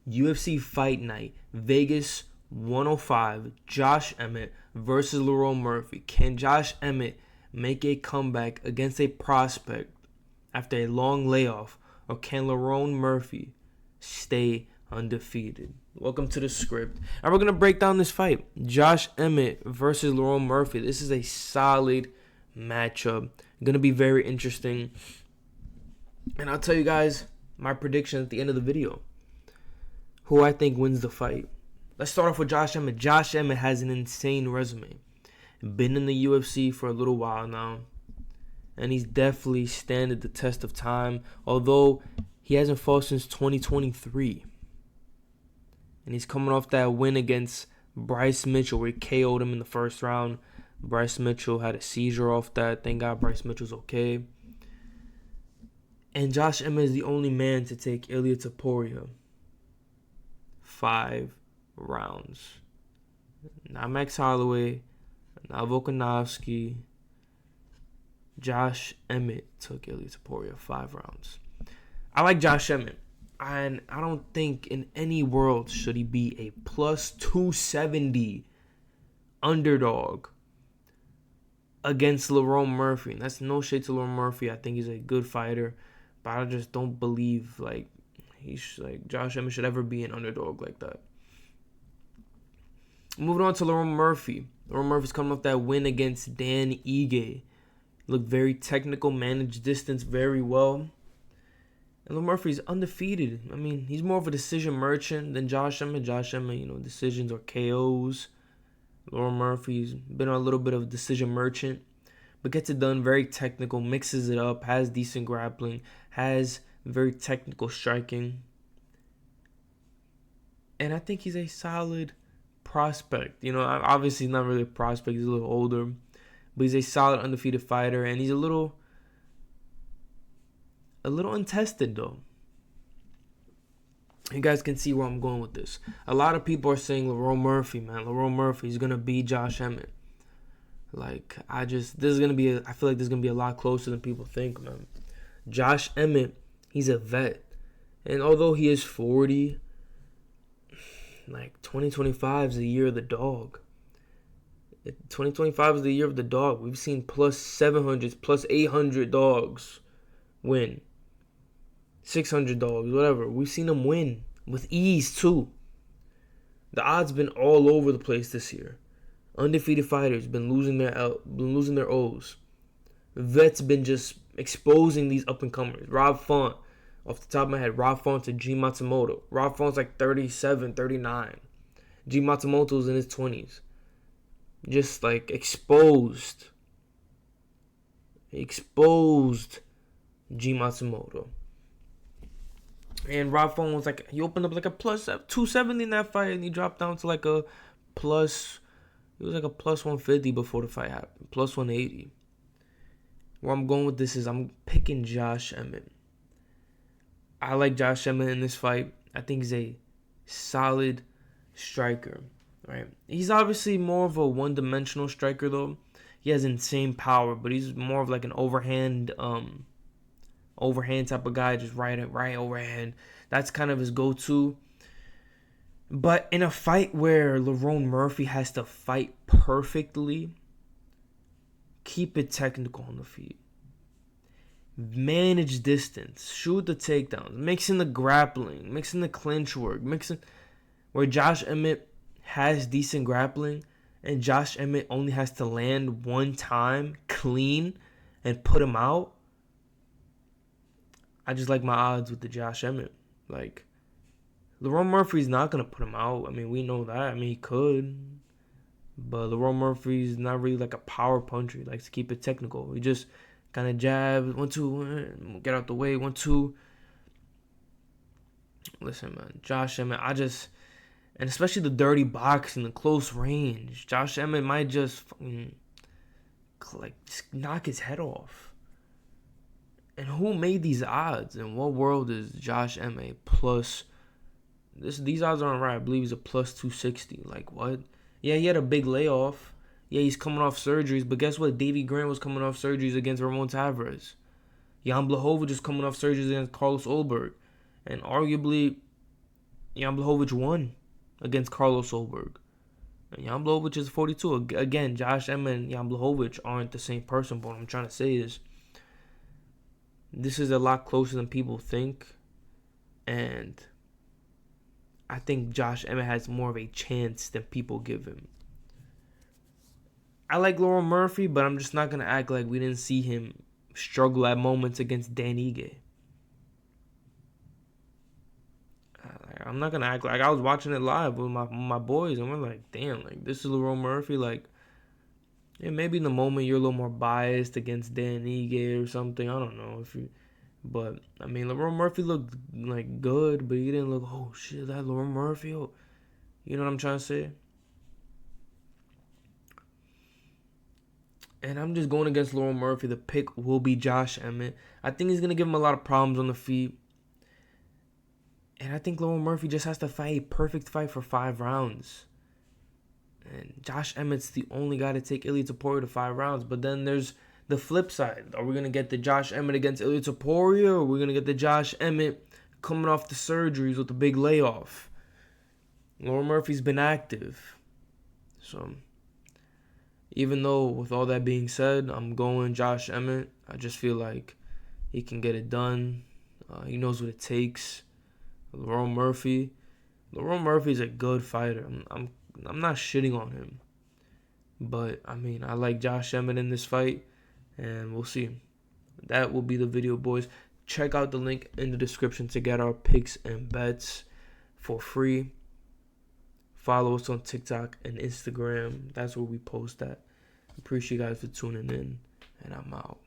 UFC Fight Night, Vegas 105, Josh Emmett versus Lerone Murphy. Can Josh Emmett make a comeback against a prospect after a long layoff, or can Lerone Murphy stay undefeated? Welcome to the script. And we're going to break down this fight. Josh Emmett versus Lerone Murphy. This is a solid matchup. Going to be very interesting. And I'll tell you guys my prediction at the end of the video, who I think wins the fight. Let's start off with Josh Emmett. Josh Emmett has an insane resume. Been in the UFC for a little while now, and he's definitely standed the test of time, although he hasn't fought since 2023. And he's coming off that win against Bryce Mitchell, where he KO'd him in the first round. Bryce Mitchell had a seizure off that. Thank God Bryce Mitchell's okay. And Josh Emmett is the only man to take Ilia Topuria 5 rounds. Not Max Holloway, not Volkanovski. Josh Emmett took Ilia Topuria 5 rounds. I like Josh Emmett, and I don't think in any world should he be a plus 270 underdog against Lerone Murphy. And that's no shade to Lerone Murphy. I think he's a good fighter, but I just don't believe Josh Emmett should ever be an underdog like that. Moving on to Lerone Murphy. Lerone Murphy's coming off that win against Dan Ige. Looked very technical, managed distance very well. And Lerone Murphy's undefeated. I mean, he's more of a decision merchant than Josh Emmett. Josh Emmett, decisions or KOs. Lerone Murphy's been a little bit of a decision merchant, but gets it done, very technical, mixes it up, has decent grappling, has very technical striking. And I think he's a solid prospect. Obviously he's not really a prospect, he's a little older, but he's a solid undefeated fighter, and he's a little untested though. You guys can see where I'm going with this. A lot of people are saying Lerone Murphy, man. Lerone Murphy is gonna beat Josh Emmett. I feel like this is gonna be a lot closer than people think, man. Josh Emmett, he's a vet, and although he is 40, 2025 is the year of the dog. 2025 is the year of the dog. We've seen plus 700s, plus 800 dogs win. 600 dogs, whatever. We've seen them win with ease too. The odds been all over the place this year. Undefeated fighters been losing their O's. Vets been just exposing these up and comers. Rob Font, off the top of my head, Rob Font to G Matsumoto. Rob Font's 37, 39. G Matsumoto's in his 20s. Just exposed G Matsumoto. And Rob Font was he opened up a plus 270 in that fight, and he dropped down to a plus, it was a plus 150 before the fight happened, plus 180. Where I'm going with this is I'm picking Josh Emmett. I like Josh Emmett in this fight. I think he's a solid striker, right? He's obviously more of a one-dimensional striker though. He has insane power, but he's more of an overhand type of guy, just right overhand. That's kind of his go-to. But in a fight where Lerone Murphy has to fight perfectly, keep it technical on the feet, manage distance, shoot the takedowns, mixing the grappling, mixing the clinch work, where Josh Emmett has decent grappling and Josh Emmett only has to land one time clean and put him out. I just like my odds with the Josh Emmett. Lerone Murphy's not going to put him out. I mean, we know that. I mean, he could. But Lerone Murphy's not really a power puncher. He likes to keep it technical. He just kind of jab, 1, 2, get out the way, 1, 2. Listen, man, Josh Emmett, and especially the dirty boxing, the close range, Josh Emmett might just knock his head off. And who made these odds? In what world is Josh Emmett plus? These odds aren't right. I believe he's a plus 260. What? Yeah, he had a big layoff. Yeah, he's coming off surgeries. But guess what? Davey Grant was coming off surgeries against Ramon Tavares. Jan Blachowicz is coming off surgeries against Carlos Ulberg. And arguably, Jan Blachowicz won against Carlos Solberg. And Jan Blachowicz is 42. Again, Josh Emmett and Jan Blachowicz aren't the same person, but what I'm trying to say is this is a lot closer than people think. And I think Josh Emmett has more of a chance than people give him. I like Lerone Murphy, but I'm just not going to act like we didn't see him struggle at moments against Dan Ige. I'm not going to act like I was watching it live with my boys, and we're like, damn, like, this is Lerone Murphy. Like, yeah, maybe in the moment you're a little more biased against Dan Ige or something. I don't know if you... But, I mean, Lerone Murphy looked, like, good, but he didn't look, oh, shit, that Lerone Murphy. Oh. You know what I'm trying to say? And I'm just going against Lerone Murphy. The pick will be Josh Emmett. I think he's going to give him a lot of problems on the feet. And I think Lerone Murphy just has to fight a perfect fight for 5 rounds. And Josh Emmett's the only guy to take Ilia Topuria to 5 rounds. But then there's the flip side. Are we going to get the Josh Emmett against Ilia Topuria? Or are we going to get the Josh Emmett coming off the surgeries with the big layoff? Lerone Murphy's been active. So, even though with all that being said, I'm going Josh Emmett. I just feel like he can get it done. He knows what it takes. Lerone Murphy's a good fighter. I'm not shitting on him. But, I mean, I like Josh Emmett in this fight. And we'll see. That will be the video, boys. Check out the link in the description to get our picks and bets for free. Follow us on TikTok and Instagram. That's where we post that. Appreciate you guys for tuning in. And I'm out.